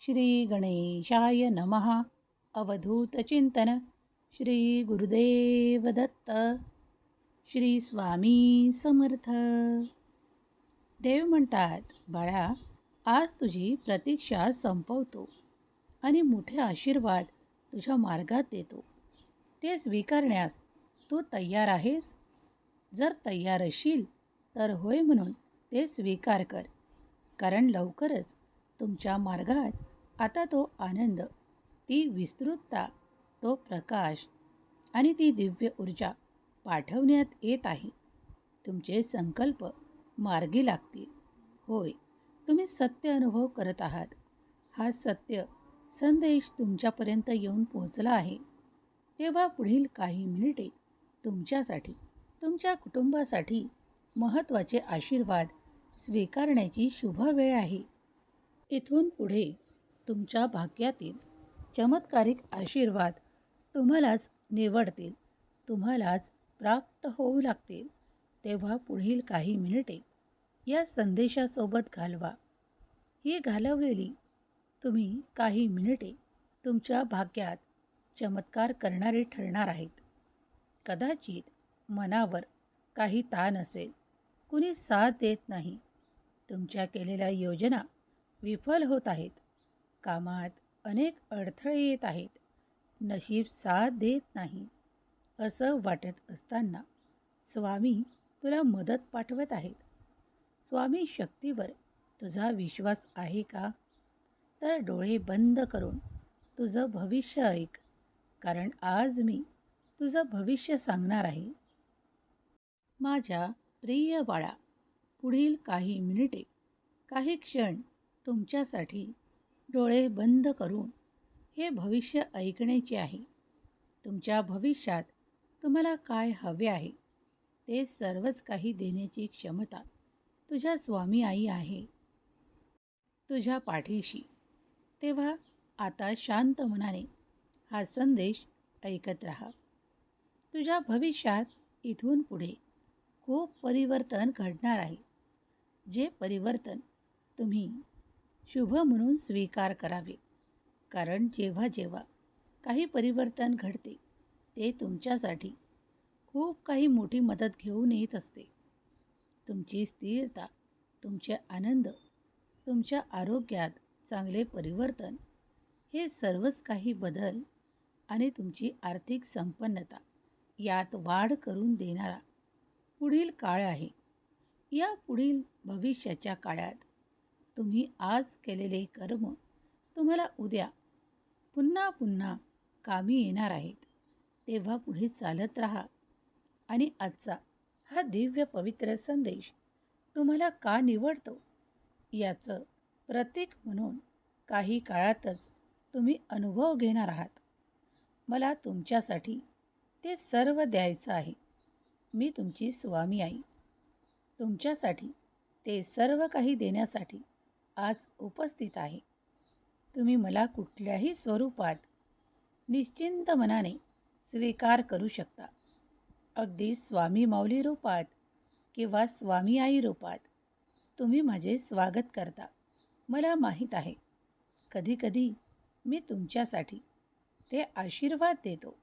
श्री गणेशाय नमः. अवधूतचिंतन. श्री गुरुदेव दत्त. श्री स्वामी समर्थ. देव म्हणतात, बाळा, आज तुझी प्रतीक्षा संपवतो आणि मोठे आशीर्वाद तुझ्या मार्गात देतो. ते स्वीकारण्यास तू तयार आहेस? जर तयार असशील तर होय म्हणून ते स्वीकार कर. कारण लवकरच तुमच्या मार्गात आता तो आनंद, ती विस्तृतता, तो प्रकाश आणि ती दिव्य ऊर्जा पाठवण्यात येत आहे. तुमचे संकल्प मार्गी लागतील. होय, तुम्ही सत्य अनुभव करत आहात. हा सत्य संदेश तुमच्यापर्यंत येऊन पोहोचला आहे. तेव्हा पुढील काही मिनिटे तुमच्यासाठी, तुमच्या कुटुंबासाठी महत्त्वाचे आशीर्वाद स्वीकारण्याची शुभ वेळ आहे. इथून पुढे तुमच्या भाग्यातील चमत्कारिक आशीर्वाद तुम्हालाच निवडतील, तुम्हालाच प्राप्त होऊ लागतील. तेव्हा पुढील काही मिनिटे या संदेशासोबत घालवा. ही घालवलेली तुम्ही काही मिनिटे तुमच्या भाग्यात चमत्कार करणारे ठरणार आहेत. कदाचित मनावर काही ताण असेल, कुणी साथ देत नाही, तुमच्या केलेल्या योजना विफल होत आहेत, कामात अनेक अडथळे येत आहेत, नशीब साथ देत नाही, असं वाटत असताना स्वामी तुला मदत पाठवत आहेत. स्वामी शक्तीवर तुझा विश्वास आहे का? तर डोळे बंद करून तुझं भविष्य ऐक, कारण आज मी तुझं भविष्य सांगणार आहे. माझ्या प्रिय बाळा, पुढील काही मिनिटे, काही क्षण तुमच्यासाठी डोळे बंद करून हे भविष्य ऐकण्याचे आहे. तुमच्या भविष्यात तुम्हाला काय हवे आहे ते सर्वच काही देण्याची क्षमता तुझ्या स्वामी आई आहे, तुझ्या पाठीशी. तेव्हा आता शांत मनाने हा संदेश ऐकत राहा. तुझ्या भविष्यात इथून पुढे खूप परिवर्तन घडणार आहे. जे परिवर्तन तुम्ही शुभ म्हणून स्वीकार करावे. कारण जेव्हा जेव्हा काही परिवर्तन घडते ते तुमच्यासाठी खूप काही मोठी मदत घेऊन येत असते. तुमची स्थिरता, तुमचे आनंद, तुमच्या आरोग्यात चांगले परिवर्तन, हे सर्वच काही बदल आणि तुमची आर्थिक संपन्नता यात वाढ करून देणारा पुढील काळ आहे. या पुढील भविष्याच्या काळात तुम्ही आज केलेले कर्म तुम्हाला उद्या पुन्हा पुन्हा कामी येणार आहेत. तेव्हा पुढे चालत राहा आणि आजचा हा दिव्य पवित्र संदेश तुम्हाला का निवडतो याचं प्रतीक म्हणून काही काळातच तुम्ही अनुभव घेणार आहात. मला तुमच्यासाठी ते सर्व द्यायचं आहे. मी तुमची स्वामी आई तुमच्यासाठी ते सर्व काही देण्यासाठी आज उपस्थित आहे. तुम्ही मला कुठल्याही स्वरूपात निश्चिंत मनाने स्वीकार करू शकता. अगदी स्वामी माऊली रूपात किंवा स्वामी आई रूपात तुम्ही माझे स्वागत करता. मला माहीत आहे, कधीकधी मी तुमच्यासाठी ते आशीर्वाद देतो,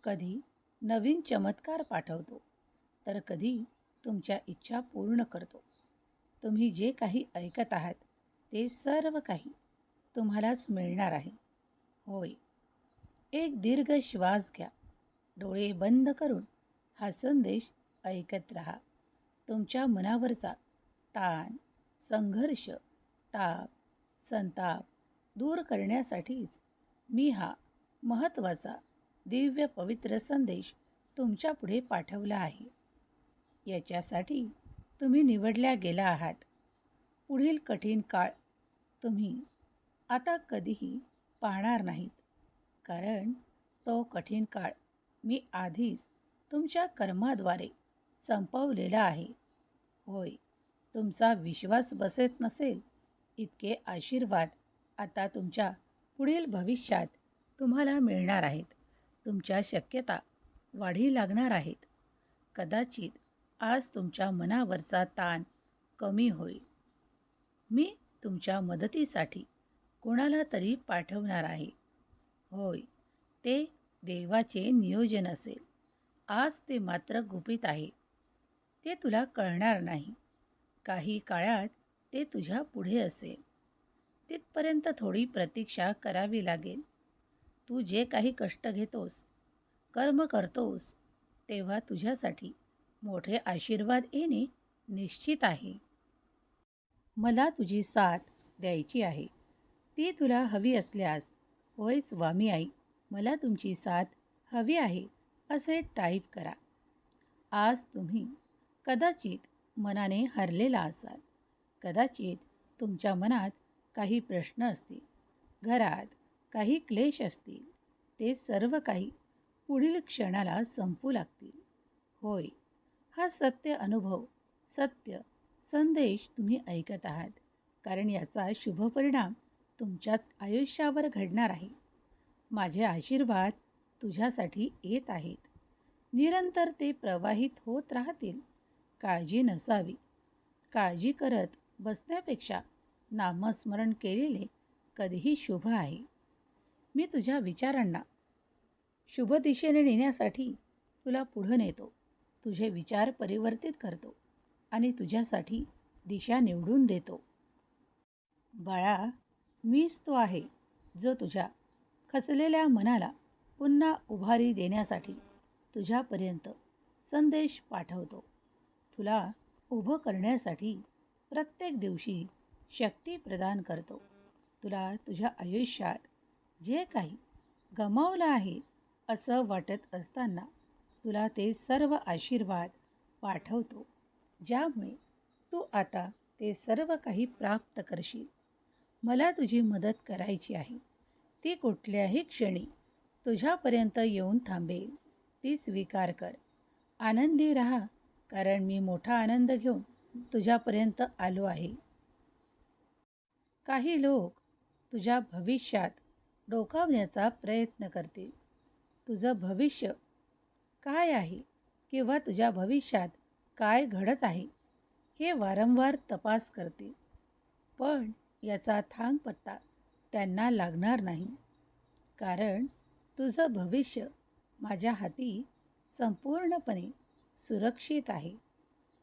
कधी नवीन चमत्कार पाठवतो, तर कधी तुमच्या इच्छा पूर्ण करतो. तुम्ही जे काही ऐकत आहात ते सर्व काही तुम्हालाच मिळणार आहे. होय, एक दीर्घ श्वास घ्या. डोळे बंद करून हा संदेश ऐकत राहा. तुमच्या मनावरचा ताण, संघर्ष, ताप, संताप दूर करण्यासाठीच मी हा महत्त्वाचा दिव्य पवित्र संदेश तुमच्या पुढे पाठवला आहे. याच्यासाठी तुम्ही निवडल्या गेला आहात. पुढील कठीण काळ तुम्ही आता कधीही पाहणार नाहीत, कारण तो कठीण काळ मी आधीच तुमच्या कर्माद्वारे संपवलेला आहे. होय, तुमचा विश्वास बसत नसेल इतके आशीर्वाद आता तुमच्या पुढील भविष्यात तुम्हाला मिळणार आहेत. तुमच्या शक्यता वाढी लागणार आहेत. कदाचित आज तुमच्या मनावरचा ताण कमी होईल. मी तुमच्या मदतीसाठी कुणाला तरी पाठवणार आहे. होय, ते देवाचे नियोजन असेल. आज ते मात्र गुपित आहे. ते तुला कळणार नाही. काही काळात ते तुझ्या पुढे असेल. तिथपर्यंत थोडी प्रतीक्षा करावी लागेल. तू जे काही कष्ट घेतोस, कर्म करतोस, तेव्हा तुझ्यासाठी मोठे आशीर्वाद येणे निश्चित आहे. मला तुझी साथ द्यायची आहे. ती तुला हवी असल्यास, होय स्वामी आई, मला तुमची साथ हवी आहे, असे टाईप करा. आज तुम्ही कदाचित मनाने हरलेला असाल. कदाचित तुमच्या मनात काही प्रश्न असतील. घरात काही क्लेश असतील. ते सर्व काही पुढील क्षणाला संपू लागतील. होय, हा सत्य अनुभव, सत्य संदेश तुम्ही ऐकत आहात. कारण याचा शुभ परिणाम तुमच्याच आयुष्यावर घडणार आहे. माझे आशीर्वाद तुझ्यासाठी येत आहेत. निरंतर ते प्रवाहित होत राहतील. काळजी नसावी. काळजी करत बसण्यापेक्षा नामस्मरण केलेले कधीही शुभ आहे. मी तुझ्या विचारांना शुभ दिशेने नेण्यासाठी तुला पुढं नेतो. तुझे विचार परिवर्तित करतो आणि तुझ्यासाठी दिशा निवडून देतो. बाळा, मीच तो आहे जो तुझ्या खचलेल्या मनाला पुन्हा उभारी देण्यासाठी तुझ्यापर्यंत संदेश पाठवतो. तुला उभं करण्यासाठी प्रत्येक दिवशी शक्ती प्रदान करतो. तुला तुझ्या आयुष्यात जे काही गमावलं आहे असं वाटत असताना तुला ते सर्व आशीर्वाद पाठवतो, ज्यामुळे तू आता ते सर्व काही प्राप्त करशील. मला तुझी मदत करायची आहे. ती कुठल्याही क्षणी तुझ्यापर्यंत येऊन थांबेल. ती स्वीकार कर. आनंदी राहा, कारण मी मोठा आनंद घेऊन तुझ्यापर्यंत आलो आहे. काही लोक तुझ्या भविष्यात डोकावण्याचा प्रयत्न करतील. तुझं भविष्य काय आहे किंवा तुझ्या भविष्यात काय घडत आहे हे वारंवार तपास करतील. पण याचा थांगपत्ता त्यांना लागणार नाही. कारण तुझं भविष्य माझ्या हाती संपूर्णपणे सुरक्षित आहे.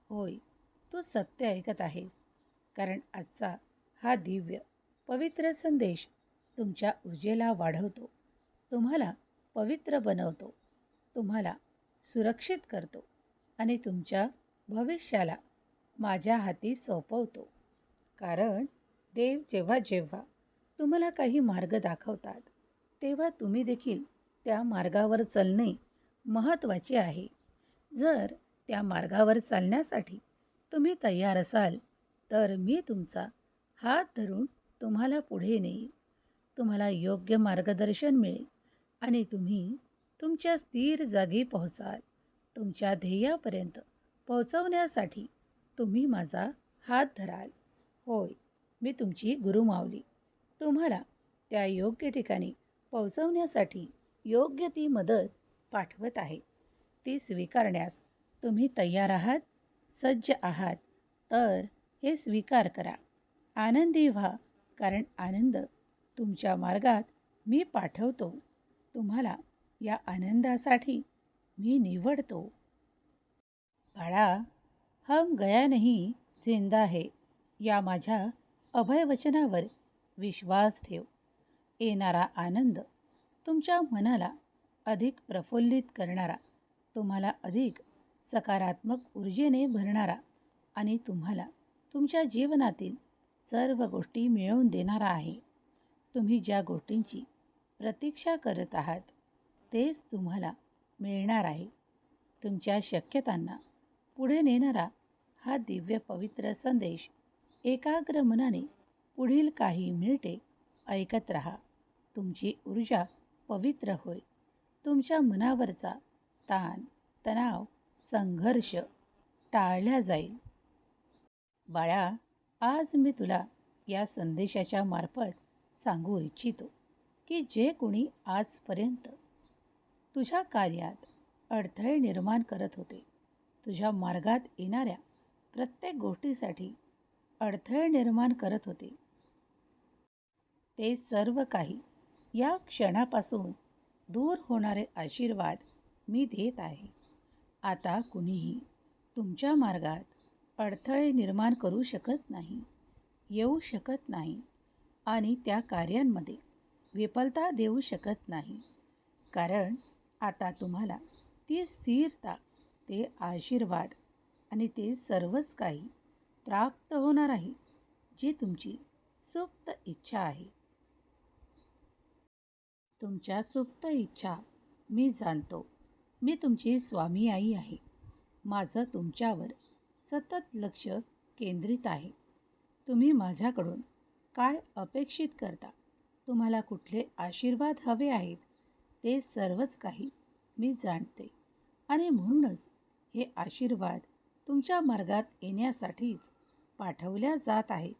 होय, तू सत्य ऐकत आहेस. कारण आजचा हा दिव्य पवित्र संदेश तुमच्या ऊर्जेला वाढवतो, तुम्हाला पवित्र बनवतो, तुम्हाला सुरक्षित करतो आणि तुमच्या भविष्याला माझ्या हाती सोपवतो. कारण देव जेव्हा जेव्हा तुम्हाला काही मार्ग दाखवतात, तेव्हा तुम्ही देखील त्या मार्गावर चालणे महत्त्वाचे आहे. जर त्या मार्गावर चालण्यासाठी तुम्ही तयार असाल, तर मी तुमचा हात धरून तुम्हाला पुढे नेईल. तुम्हाला योग्य मार्गदर्शन मिळेल आणि तुम्ही तुमच्या स्थिर जागी पोहोचाल. तुमच्या ध्येयापर्यंत पोहोचवण्यासाठी तुम्ही माझा हात धराल. होय, मी तुमची गुरुमाऊली तुम्हाला त्या योग्य ठिकाणी पोहोचवण्यासाठी योग्य ती मदत पाठवत आहे. ती स्वीकारण्यास तुम्ही तयार आहात, सज्ज आहात, तर हे स्वीकार करा. आनंदी व्हा, कारण आनंद तुमच्या मार्गात मी पाठवतो. तुम्हाला या आनंदासाठी मी निवडतो. बाळा, हम गया नहीं जिंदा है या माझ्या अभयवचनावर विश्वास ठेव. येणारा आनंद तुमच्या मनाला अधिक प्रफुल्लित करणारा, तुम्हाला अधिक सकारात्मक ऊर्जेने भरणारा आणि तुम्हाला तुमच्या जीवनातील सर्व गोष्टी मिळवून देणारा आहे. तुम्ही ज्या गोष्टींची प्रतीक्षा करत आहात तेच तुम्हाला मिळणार आहे. तुमच्या शक्यतांना पुढे नेणारा हा दिव्य पवित्र संदेश एकाग्र मनाने पुढील काही मिनिटे ऐकत राहा. तुमची ऊर्जा पवित्र होईल. तुमच्या मनावरचा ताण, तणाव, संघर्ष टाळला जाईल. बाळा, आज मी तुला या संदेशाच्या मार्फत सांगू इच्छितो की जे कोणी आजपर्यंत तुझ्या कार्यात अडथळे निर्माण करत होते, तुझ्या मार्गात येणाऱ्या प्रत्येक गोष्टीसाठी अडथळे निर्माण करत होते, ते सर्व काही या क्षणापासून दूर होणारे आशीर्वाद मी देत आहे. आता कुणीही तुमच्या मार्गात अडथळे निर्माण करू शकत नाही, येऊ शकत नाही आणि त्या कार्यांमध्ये विफलता देऊ शकत नाही. कारण आता तुम्हाला ती स्थिरता, ते आशीर्वाद आणि ते सर्वच काही प्राप्त होणार आहे, जी तुमची सुप्त इच्छा आहे. तुमच्या सुप्त इच्छा मी जाणतो. मी तुमची स्वामी आई आहे. माझं तुमच्यावर सतत लक्ष केंद्रित आहे. तुम्ही माझ्याकडून काय अपेक्षित करता, तुम्हाला कुठले आशीर्वाद हवे आहेत, ते सर्वच काही मी जाणते आणि म्हणूनच हे आशीर्वाद तुमच्या मार्गात येण्यासाठीच पाठवल्या जात आहेत.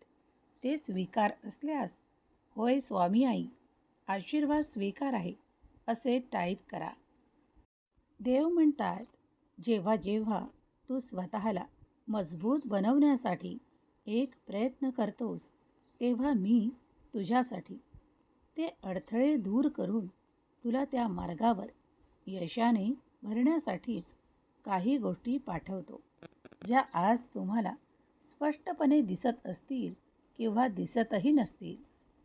ते स्वीकार असल्यास, होय स्वामी आई, आशीर्वाद स्वीकार आहे, असे टाईप करा. देव म्हणतात, जेव्हा जेव्हा तू स्वतःला मजबूत बनवण्यासाठी एक प्रयत्न करतोस, तेव्हा मी तुझ्यासाठी ते अडथळे दूर करून तुला त्या मार्गावर यशाने भरण्यासाठीच काही गोष्टी पाठवतो, ज्या आज तुम्हाला स्पष्टपणे दिसत असतील किंवा दिसतही नसतील.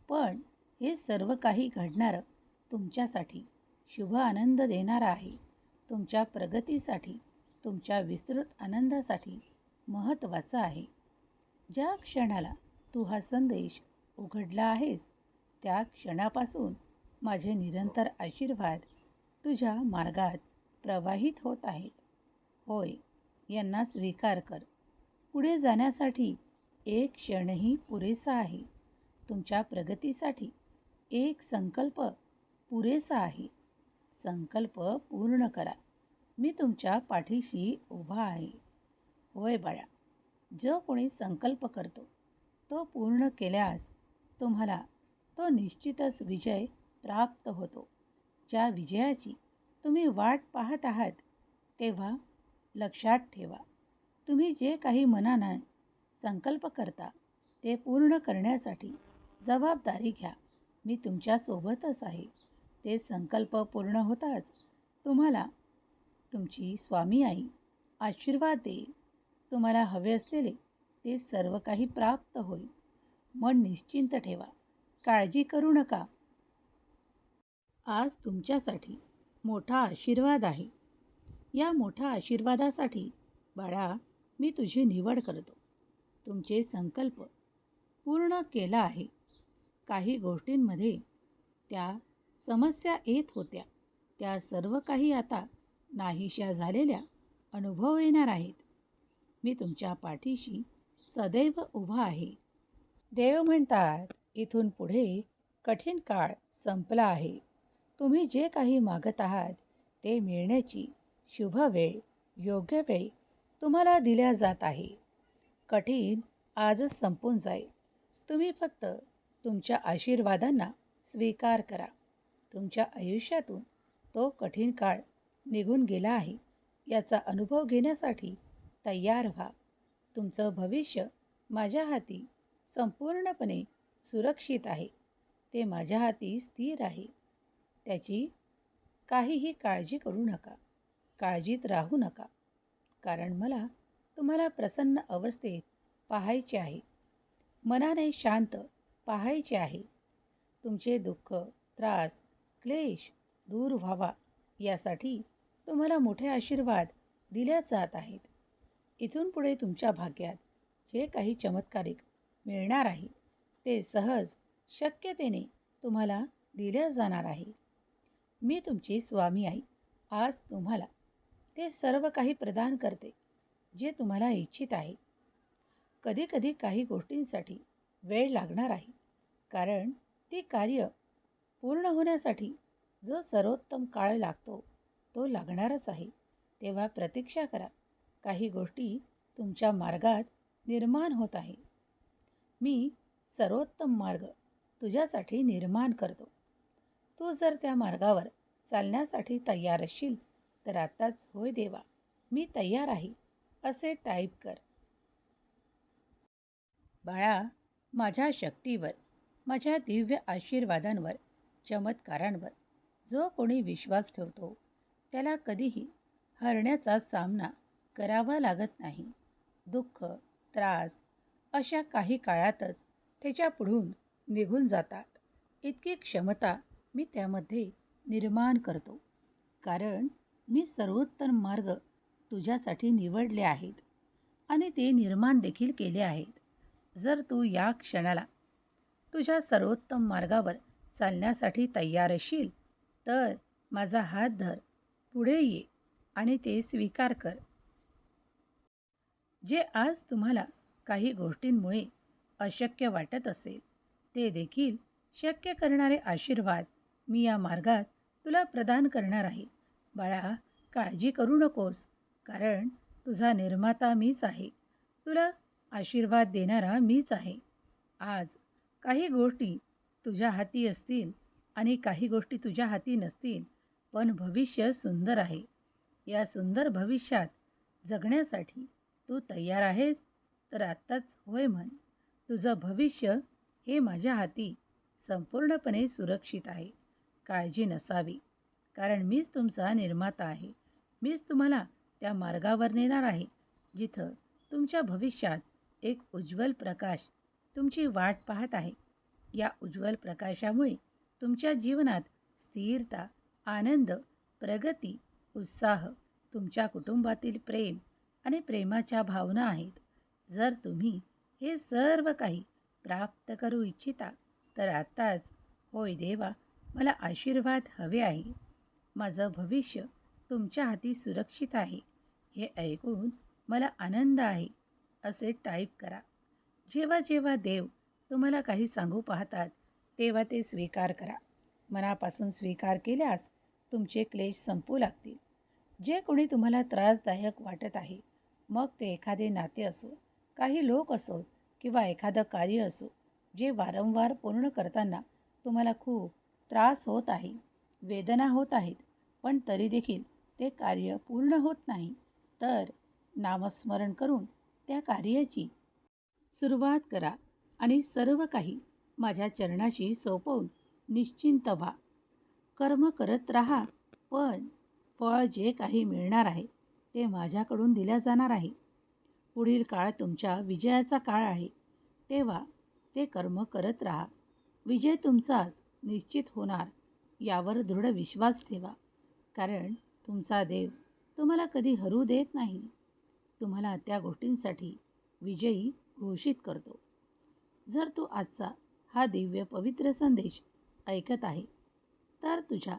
पण हे सर्व काही घडणारं तुमच्यासाठी शुभ आनंद देणारा आहे. तुमच्या प्रगतीसाठी, तुमच्या विस्तृत आनंदासाठी महत्त्वाचं आहे. ज्या क्षणाला तू हा संदेश उघडला आहेस, त्या क्षणापासून माझे निरंतर आशीर्वाद तुझ्या मार्गात प्रवाहित होत आहेत. होय, यांना स्वीकार कर. पुढे जाण्यासाठी एक क्षणही पुरेसा आहे. तुमच्या प्रगतीसाठी एक संकल्प पुरेसा आहे. संकल्प पूर्ण करा. मी तुमच्या पाठीशी उभा आहे. होय बाळा, जो कोणी संकल्प करतो तो पूर्ण केल्यास तुम्हाला तो निश्चितच विजय प्राप्त होतो. ज्या विजयाची तुम्ही वाट पाहत आहात, तेव्हा लक्षात ठेवा, तुम्ही जे काही मनाने संकल्प करता ते पूर्ण करण्यासाठी जबाबदारी घ्या. मी तुमच्यासोबतच आहे. ते संकल्प पूर्ण होताच तुम्हाला तुमची स्वामी आई आशीर्वाद देईल. तुम्हाला हवे असलेले ते सर्व काही प्राप्त होईल. मन निश्चिंत ठेवा, काळजी करू नका. आज तुमच्यासाठी मोठा आशीर्वाद आहे. या मोठ्या आशीर्वादासाठी बाळा, मी तुझी निवड करतो. तुमचे संकल्प पूर्ण केला आहे. काही गोष्टींमध्ये त्या समस्या येत होत्या, त्या सर्व काही आता नाहीशा झालेल्या अनुभव येणार आहेत. मी तुमच्या पाठीशी सदैव उभा आहे. देव म्हणतात, इथून पुढे कठीण काळ संपला आहे. तुम्ही जे काही मागत आहात ते मिळण्याची शुभ वेळ योग्य वेळी तुम्हाला दिल्या जात आहे. कठीण आजच संपून जाईल. तुम्ही फक्त तुमच्या आशीर्वादांना स्वीकार करा. तुमच्या आयुष्यातून तो कठीण काळ निघून गेला आहे याचा अनुभव घेण्यासाठी तयार व्हा. तुमचं भविष्य माझ्या हाती संपूर्णपणे सुरक्षित आहे. ते माझ्या हाती स्थिर आहे. त्याची काहीही काळजी करू नका. काळजीत राहू नका. कारण मला तुम्हाला प्रसन्न अवस्थेत पाहायचे आहे. मनाने शांत पाहायचे आहे. तुमचे दुःख, त्रास, क्लेश दूर व्हावा यासाठी तुम्हाला मोठे आशीर्वाद दिल्या जात आहेत. इथून पुढे तुमच्या भाग्यात जे काही चमत्कारिक मिळणार आहे ते सहज शक्यतेने तुम्हाला दिल्या जाणार आहे. मी तुमची स्वामी आई आज तुम्हाला ते सर्व काही प्रदान करते जे तुम्हाला इच्छित आहे. कधीकधी काही गोष्टींसाठी वेळ लागणार आहे, कारण ती कार्य पूर्ण होण्यासाठी जो सर्वोत्तम काळ लागतो तो लागणारच आहे. तेव्हा प्रतीक्षा करा. काही गोष्टी तुमच्या मार्गात निर्माण होत आहे. मी सर्वोत्तम मार्ग तुझ्यासाठी निर्माण करतो. तू जर त्या मार्गावर चालण्यासाठी तयार असशील तर आताच होय देवा, मी तयार आहे असे टाईप कर. बाळा, माझ्या शक्तीवर माझ्या दिव्य आशीर्वादांवर, चमत्कारांवर जो कोणी विश्वास ठेवतो त्याला कधीही हरण्याचा सामना करावा लागत नाही. दुःख, त्रास अशा काही काळातच त्याच्या पुढून निघून जातात. इतकी क्षमता मी त्यामध्ये निर्माण करतो, कारण मी सर्वोत्तम मार्ग तुझ्यासाठी निवडले आहेत आणि ते निर्माण देखील केले आहेत. जर तू या क्षणाला तुझ्या सर्वोत्तम मार्गावर चालण्यासाठी तयार असशील तर माझा हात धर, पुढे ये आणि ते स्वीकार कर. जे आज तुम्हाला काही गोष्टींमुळे अशक्य वाटत असेल ते देखील शक्य करणारे आशीर्वाद मी या मार्गात तुला प्रदान करणार आहे. बाळा, काळजी करू नकोस, कारण तुझा निर्माता मीच आहे. तुला आशीर्वाद देणारा मीच आहे. आज काही गोष्टी तुझ्या हाती असतील आणि काही गोष्टी तुझ्या हाती नसतील, पण भविष्य सुंदर आहे. या सुंदर भविष्यात जगण्यासाठी तू तयार आहेस? तर आत्ताच होय म्हण. तुझं भविष्य हे माझ्या हाती संपूर्णपणे सुरक्षित आहे. काळजी नसावी, कारण मीच तुमचा निर्माता आहे. मीच तुम्हाला त्या मार्गावर नेणार आहे जिथं तुमच्या भविष्यात एक उज्ज्वल प्रकाश तुमची वाट पाहत आहे. या उज्ज्वल प्रकाशामुळे तुमच्या जीवनात स्थिरता, आनंद, प्रगती, उत्साह, तुमच्या कुटुंबातील प्रेम आणि प्रेमाच्या भावना आहेत. जर तुम्ही हे सर्व काही प्राप्त करू इच्छिता तर आत्ताच होय देवा, मला आशीर्वाद हवे आहे, माझं भविष्य तुमच्या हाती सुरक्षित आहे, हे ऐकून मला आनंद आहे असे टाईप करा. जेव्हा जेव्हा देव तुम्हाला काही सांगू पाहतात तेव्हा ते स्वीकार करा. मनापासून स्वीकार केल्यास तुमचे क्लेश संपू लागतील. जे कोणी तुम्हाला त्रासदायक वाटत आहे, मग ते एखादे नाते असो, काही लोक असोत किंवा एखादं कार्य असो, जे वारंवार पूर्ण करताना तुम्हाला खूप त्रास होत आहे, वेदना होत आहेत, पण तरी देखील ते कार्य पूर्ण होत नाही, तर नामस्मरण करून त्या कार्याची सुरुवात करा आणि सर्व काही माझ्या चरणाशी सोपवून निश्चिंत व्हा. कर्म करत राहा, पण फळ जे काही मिळणार आहे ते माझ्याकडून दिल्या जाणार आहे. पुढील काळ तुमच्या विजयाचा काळ आहे, तेव्हा ते कर्म करत राहा. विजय तुमचाच निश्चित होणार यावर दृढ विश्वास ठेवा, कारण तुमचा देव तुम्हाला कधी हरू देत नाही. तुम्हाला त्या गोष्टींसाठी विजयी घोषित करतो. जर तू आजचा हा दिव्य पवित्र संदेश ऐकत आहे तर तुझ्या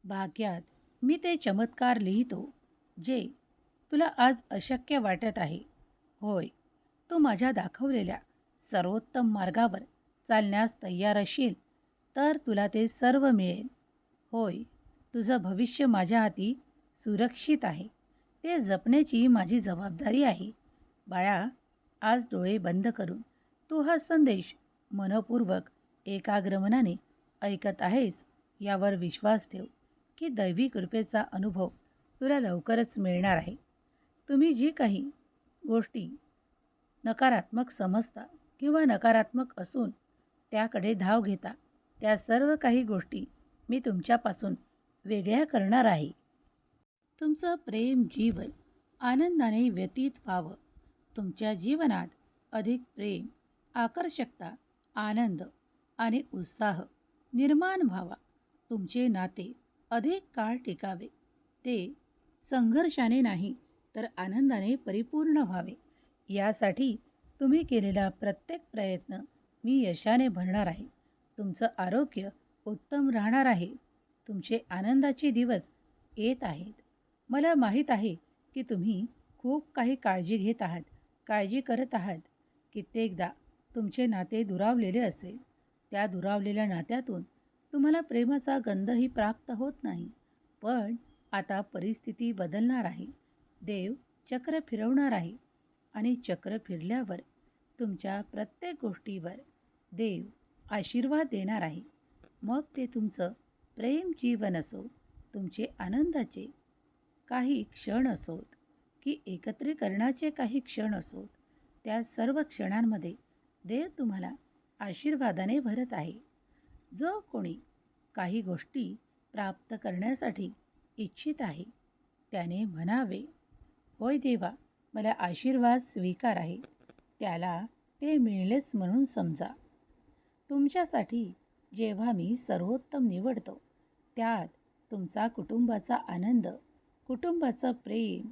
भाग्यात मी ते चमत्कार लिहितो जे तुला आज अशक्य वाटत आहे. होय, तू माझ्या दाखवलेल्या सर्वोत्तम मार्गावर चालण्यास तयार असशील तर तुला ते सर्व मिळेल. होय, तुझं भविष्य माझ्या हाती सुरक्षित आहे. ते जपण्याची माझी जबाबदारी आहे. बाळा, आज डोळे बंद करून तू हा संदेश मनपूर्वक एकाग्र मनाने ऐकत आहेस यावर विश्वास ठेव की दैवी कृपेचा अनुभव तुला लवकरच मिळणार आहे. तुम्ही जी काही गोष्टी नकारात्मक समजता किंवा नकारात्मक असून त्याकडे धाव घेता, त्या सर्व काही गोष्टी मी तुमच्यापासून वेगळ्या करणार आहे. तुमचं प्रेम जीवन आनंदाने व्यतीत व्हावं. तुमच्या जीवनात अधिक प्रेम, आकर्षकता, आनंद आणि उत्साह निर्माण व्हावा. तुमचे नाते अधिक काळ टिकावे. ते संघर्षाने नाही तर आनंदाने परिपूर्ण व्हावे. यासाठी तुम्ही केलेला प्रत्येक प्रयत्न मी यशाने भरणार आहे. तुमचं आरोग्य उत्तम राहणार आहे. तुमचे आनंदाचे दिवस येत आहेत. मला माहीत आहे की तुम्ही खूप काही काळजी घेत आहात, काळजी करत आहात. कित्येकदा तुमचे नाते दुरावलेले असेल. त्या दुरावलेल्या नात्यातून तुम्हाला प्रेमाचा गंधही प्राप्त होत नाही. पण आता परिस्थिती बदलणार आहे. देव चक्र फिरवणार आहे आणि चक्र फिरल्यावर तुमच्या प्रत्येक गोष्टीवर देव आशीर्वाद देणार आहे. मग ते तुमचं प्रेम जीवन असो, तुमचे आनंदाचे काही क्षण असोत की एकत्रीकरणाचे काही क्षण असोत, त्या सर्व क्षणांमध्ये देव तुम्हाला आशीर्वादाने भरत आहे. जो कोणी काही गोष्टी प्राप्त करण्यासाठी इच्छित आहे त्याने म्हणावे, होय देवा, मला आशीर्वाद स्वीकार आहे. त्याला ते मिळेलच म्हणून समजा. तुमच्यासाठी जेव्हा मी सर्वोत्तम निवडतो त्यात तुमचा कुटुंबाचा आनंद, कुटुंबाचं प्रेम,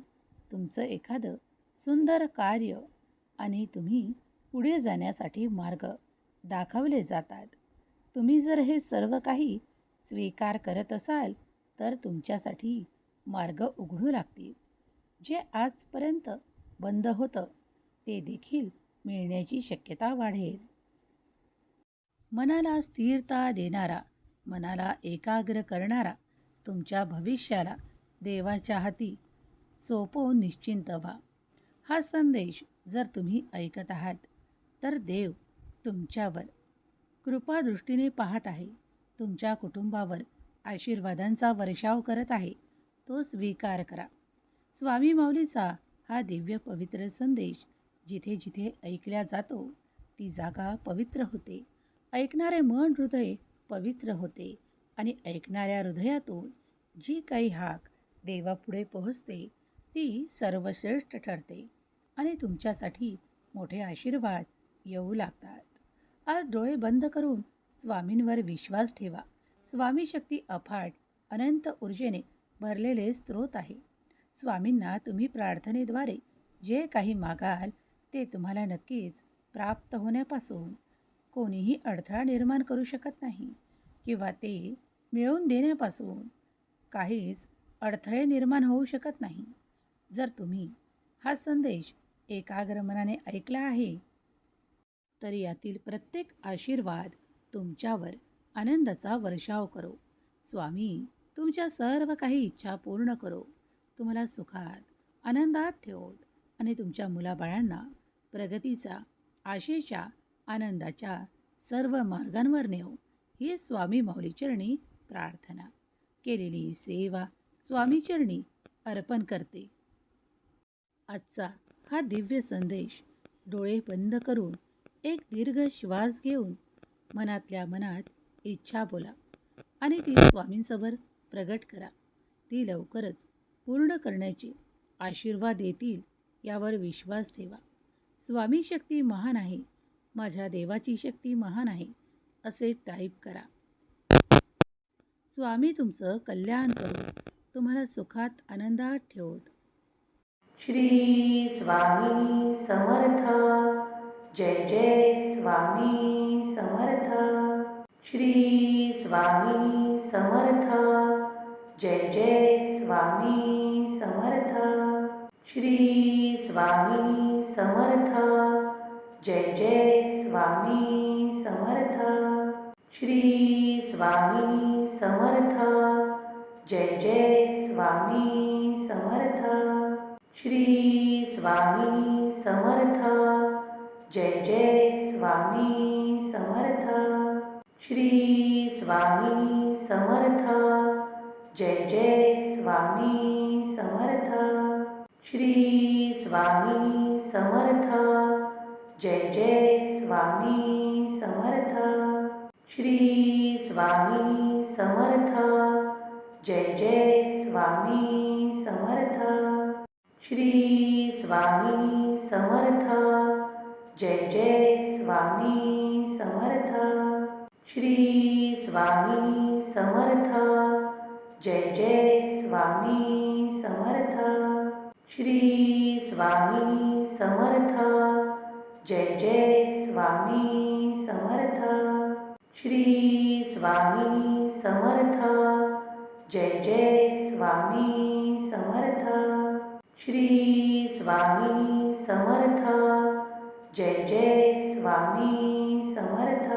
तुमचं एखादं सुंदर कार्य आणि तुम्ही पुढे जाण्यासाठी मार्ग दाखवले जातात. तुम्ही जर हे सर्व काही स्वीकार करत असाल तर तुमच्यासाठी मार्ग उघडू लागतील. जे आजपर्यंत बंद होतं ते देखील मिळण्याची शक्यता वाढेल. मनाला स्थिरता देणारा, मनाला एकाग्र करणारा, तुमच्या भविष्याला देवाच्या हाती सोपवून निश्चिंत व्हा. हा संदेश जर तुम्ही ऐकत आहात तर देव तुमच्यावर कृपादृष्टीने पाहत आहे. तुमच्या कुटुंबावर आशीर्वादांचा वर्षाव करत आहे. तो स्वीकार करा. स्वामी माऊलीचा हा दिव्य पवित्र संदेश जिथे जिथे ऐकला जातो ती जागा पवित्र होते. ऐकणारे मन हृदय पवित्र होते आणि ऐकणाऱ्या हृदयातून जी काही हाक देवापुढे पोहोचते ती सर्वश्रेष्ठ ठरते आणि तुमच्यासाठी मोठे आशीर्वाद येऊ लागतात. आज डोळे बंद करून स्वामींवर विश्वास ठेवा. स्वामी शक्ती अफाट अनंत ऊर्जेने भरलेले स्रोत आहे. स्वामींना तुम्ही प्रार्थनेद्वारे जे काही मागाल ते तुम्हाला नक्कीच प्राप्त होण्यापासून कोणीही अडथळा निर्माण करू शकत नाही किंवा ते मिळवून देण्यापासून काहीच अडथळे निर्माण होऊ शकत नाही. जर तुम्ही हा संदेश एकाग्र मनाने ऐकला आहे तर यातील प्रत्येक आशीर्वाद तुमच्यावर आनंदाचा वर्षाव करो. स्वामी तुमच्या सर्व काही इच्छा पूर्ण करो. तुम्हाला सुखात आनंदात ठेवोत आणि तुमच्या मुलाबाळांना प्रगतीचा, आशेच्या, आनंदाच्या सर्व मार्गांवर नेऊ ही स्वामी माऊली चरणी प्रार्थना. केलेली सेवा स्वामी चरणी अर्पण करते. आजचा हा दिव्य संदेश डोळे बंद करून एक दीर्घ श्वास घेऊन मनातल्या मनात इच्छा बोला आणि ती स्वामींसमोर प्रगट करा. ती लवकरच पूर्ण करण्याचे आशीर्वाद येतील यावर विश्वास ठेवा. स्वामी शक्ती महान आहे, माझ्या देवाची शक्ती महान आहे असे टाईप करा. स्वामी तुमचं कल्याण करो, तुम्हाला सुखात आनंदात ठेवोत. श्री स्वामी समर्थ. जय जय स्वामी समर्थ. श्री स्वामी समर्थ. जय जय स्वामी समर्थ. श्री स्वामी समर्थ. जय जय स्वामी समर्थ. श्री स्वामी समर्थ. जय जय स्वामी समर्थ. श्री स्वामी समर्थ. जय जय स्वामी समर्थ. श्री स्वामी समर्थ. जय जय स्वामी समर्थ. श्री स्वामी समर्थ. जय जय स्वामी समर्थ. श्री स्वामी समर्थ. जय जय स्वामी समर्थ. श्री स्वामी समर्थ. जय जय स्वामी समर्थ. श्री स्वामी समर्थ. जय जय स्वामी समर्थ. श्री स्वामी समर्थ. जय जय स्वामी समर्थ. श्री स्वामी समर्थ. जय जय स्वामी समर्थ. श्री स्वामी समर्थ. जय जय स्वामी समर्थ.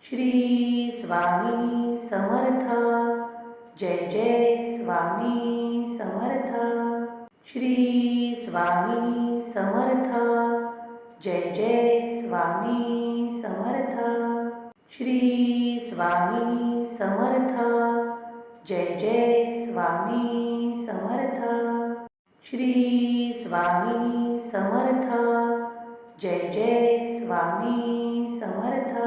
श्री स्वामी समर्थ. जय जय स्वामी समर्थ. श्री स्वामी समर्थ. जय जय स्वामी समर्थ. श्री स्वामी समर्थ. जय जय स्वामी समर्थ. श्री स्वामी समर्थ. जय जय स्वामी समर्थ.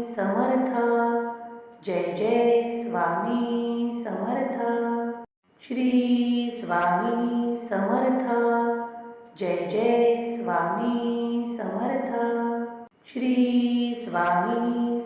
समर्थ. जय जय स्वामी समर्थ. श्री स्वामी समर्थ. जय जय स्वामी समर्थ. श्री स्वामी